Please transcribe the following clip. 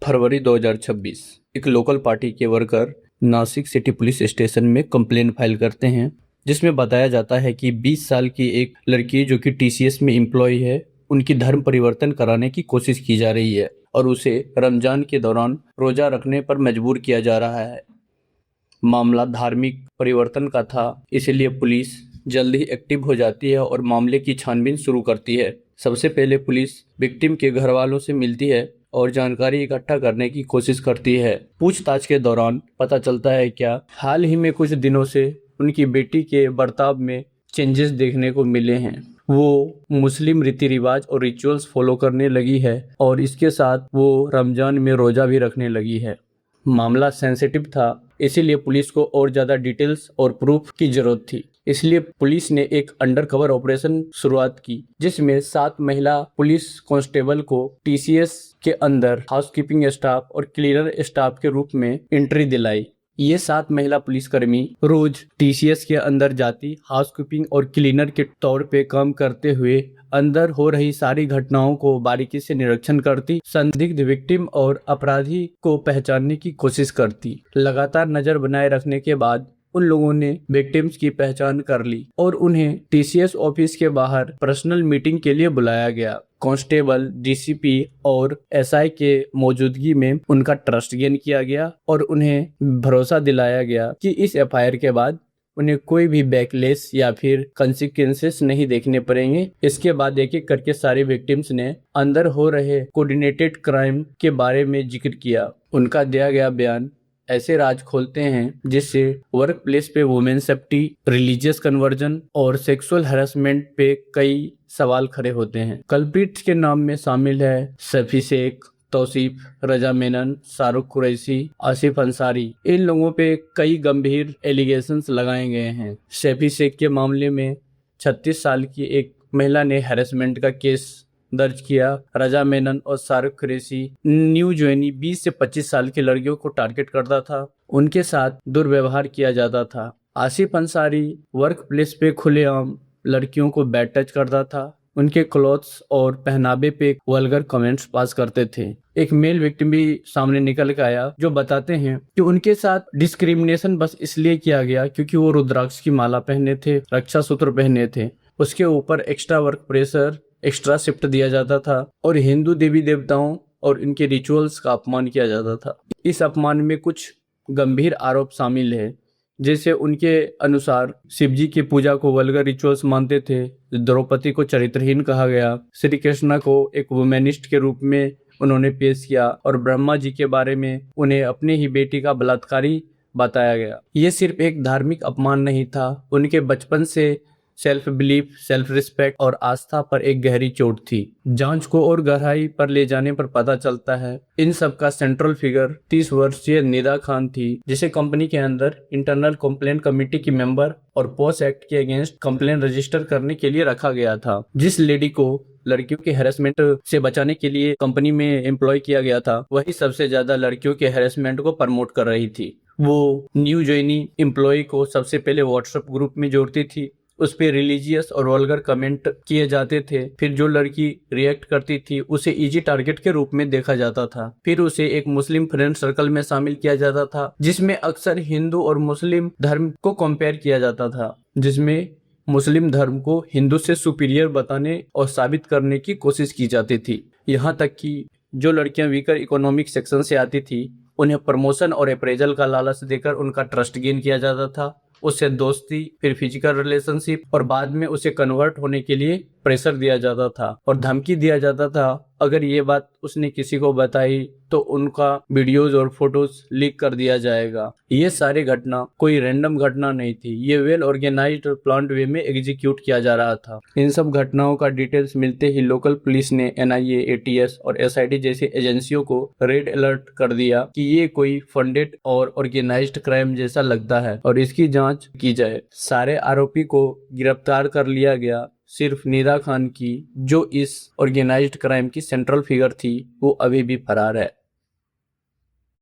फरवरी 2026 एक local party के worker Nashik city police station में कंप्लेंट फाइल करते हैं, जिसमें बताया जाता है कि 20 साल की एक लड़की जो कि टीसीएस में एम्प्लॉय है, उनकी धर्म परिवर्तन कराने की कोशिश की जा रही है और उसे रमजान के दौरान रोजा रखने पर मजबूर किया जा रहा है। मामला धार्मिक परिवर्तन का था, इसलिए पुलिस जल्द ही एक्टिव हो जाती है और मामले की छानबीन शुरू करती है। सबसे पहले पुलिस विक्टिम के घर वालों से मिलती है और जानकारी इकट्ठा करने की कोशिश करती है। पूछताछ के दौरान पता चलता है क्या हाल ही में कुछ दिनों से उनकी बेटी के बर्ताव में चेंजेस देखने को मिले हैं। वो मुस्लिम रीति रिवाज और रिचुअल्स फॉलो करने लगी है और इसके साथ वो रमजान में रोजा भी रखने लगी है। मामला सेंसिटिव था, इसीलिए पुलिस को और ज़्यादा डिटेल्स और प्रूफ की जरूरत थी। इसलिए पुलिस ने एक अंडरकवर ऑपरेशन शुरुआत की, जिसमें 7 महिला पुलिस कांस्टेबल को टीसीएस के अंदर हाउसकीपिंग स्टाफ और क्लीनर स्टाफ के रूप में एंट्री दिलाई। ये 7 महिला पुलिसकर्मी रोज टीसीएस के अंदर जाती, हाउसकीपिंग और क्लीनर के तौर पे काम करते हुए अंदर हो रही सारी घटनाओं को बारीकी से निरीक्षण करती, संदिग्ध विक्टिम और अपराधी को पहचानने की कोशिश करती। लगातार नजर बनाए रखने के बाद उन लोगों ने विक्टिम्स की पहचान कर ली और उन्हें टीसीएस ऑफिस के बाहर पर्सनल मीटिंग के लिए बुलाया गया। कांस्टेबल, डीसीपी और एसआई के मौजूदगी में उनका ट्रस्ट गेन किया गया और उन्हें भरोसा दिलाया गया कि इस एफआईआर के बाद उन्हें कोई भी बैकलेस या फिर कंसिक्वेंसेस नहीं देखने पड़ेंगे। इसके बाद एक एक करके सारे विक्टिम्स ने अंदर हो रहे कोऑर्डिनेटेड क्राइम के बारे में जिक्र किया। उनका दिया गया बयान ऐसे राज खोलते हैं जिससे वर्क प्लेस पे वुमेन सेफ्टी, रिलीजियस कन्वर्जन और सेक्सुअल हैरेसमेंट पे कई सवाल खड़े होते हैं। कल्प्रिट्स के नाम में शामिल है सफी शेख, तौसीफ, रजा मेनन, शाहरुख कुरैशी, आसिफ अंसारी। इन लोगों पे कई गंभीर एलिगेशंस लगाए गए हैं। सफी शेख के मामले में 36 साल की एक महिला ने हैरेसमेंट का केस दर्ज किया। रजा मेनन और शाहरुख कुरैशी न्यू ज्वाइनी 20 से 25 साल की लड़कियों को टारगेट करता था, उनके साथ दुर्व्यवहार किया जाता था। आसिफ अंसारी वर्क प्लेस पे खुलेआम लड़कियों को बैड टच करता था, उनके क्लॉथ्स और पहनावे पे वल्गर कमेंट्स पास करते थे। एक मेल विक्टिम भी सामने निकल के आया जो बताते हैं कि उनके साथ डिस्क्रिमिनेशन बस इसलिए किया गया क्योंकि वो रुद्राक्ष की माला पहने थे, रक्षा सूत्र पहने थे। उसके ऊपर extra work pressure, extra shift दिया जाता था और हिंदू देवी देवताओं और इनके रिचुअल्स का अपमान किया जाता था। इस अपमान में कुछ गंभीर आरोप शामिल है, जैसे उनके अनुसार शिवजी की पूजा को वल्गर रिचुअल्स मानते थे, द्रौपदी को चरित्रहीन कहा गया, श्री कृष्ण को एक वुमेनिस्ट के रूप में उन्होंने पेश किया और ब्रह्मा जी के बारे में उन्हें अपने ही बेटी का बलात्कारी बताया गया। ये सिर्फ एक धार्मिक अपमान नहीं था, उनके बचपन से सेल्फ बिलीफ, सेल्फ रिस्पेक्ट और आस्था पर एक गहरी चोट थी। जांच को और गहराई पर ले जाने पर पता चलता है इन सब का सेंट्रल फिगर 30 वर्षीय निदा खान थी, जिसे कंपनी के अंदर इंटरनल कंप्लेंट कमेटी की मेंबर और पॉस एक्ट के अगेंस्ट कंप्लेंट रजिस्टर करने के लिए रखा गया था। जिस लेडी को लड़कियों के हैरेसमेंट से बचाने के लिए कंपनी में एम्प्लॉय किया गया था, वही सबसे ज्यादा लड़कियों के हैरेसमेंट को प्रमोट कर रही थी। वो न्यू ज्वाइनी एम्प्लॉय को सबसे पहले व्हाट्सएप ग्रुप में जोड़ती थी, उस पे रिलीजियस और वल्गर कमेंट किए जाते थे। फिर जो लड़की रिएक्ट करती थी उसे इजी टारगेट के रूप में देखा जाता था। फिर उसे एक मुस्लिम फ्रेंड सर्कल में शामिल किया जाता था, जिसमें अक्सर हिंदू और मुस्लिम धर्म को कंपेयर किया जाता था, जिसमें मुस्लिम धर्म को हिंदू से सुपीरियर बताने और साबित करने की कोशिश की जाती थी। यहाँ तक कि जो लड़कियां वीकर इकोनॉमिक सेक्शन से आती थी, उन्हें प्रमोशन और अप्रेजल का लालच देकर उनका ट्रस्ट गेन किया जाता था, उससे दोस्ती, फिर फिजिकल रिलेशनशिप और बाद में उसे कन्वर्ट होने के लिए प्रेशर दिया जाता था और धमकी दिया जाता था। अगर ये बात उसने किसी को बताई तो उनका वीडियोस और फोटोज लीक कर दिया जाएगा। ये सारी घटना कोई रैंडम घटना नहीं थी, ये वेल ऑर्गेनाइज्ड और प्लान्ड वे में एग्जीक्यूट किया जा रहा था। इन सब घटनाओं का डिटेल्स मिलते ही लोकल पुलिस ने एनआईए, एटीएस और एसआईटी जैसी एजेंसियों को रेड अलर्ट कर दिया कि ये कोई फंडेड और ऑर्गेनाइज्ड क्राइम जैसा लगता है और इसकी जांच की जाए। सारे आरोपी को गिरफ्तार कर लिया गया, सिर्फ निदा खान की, जो इस ऑर्गेनाइज्ड क्राइम की सेंट्रल फिगर थी, वो अभी भी फरार है।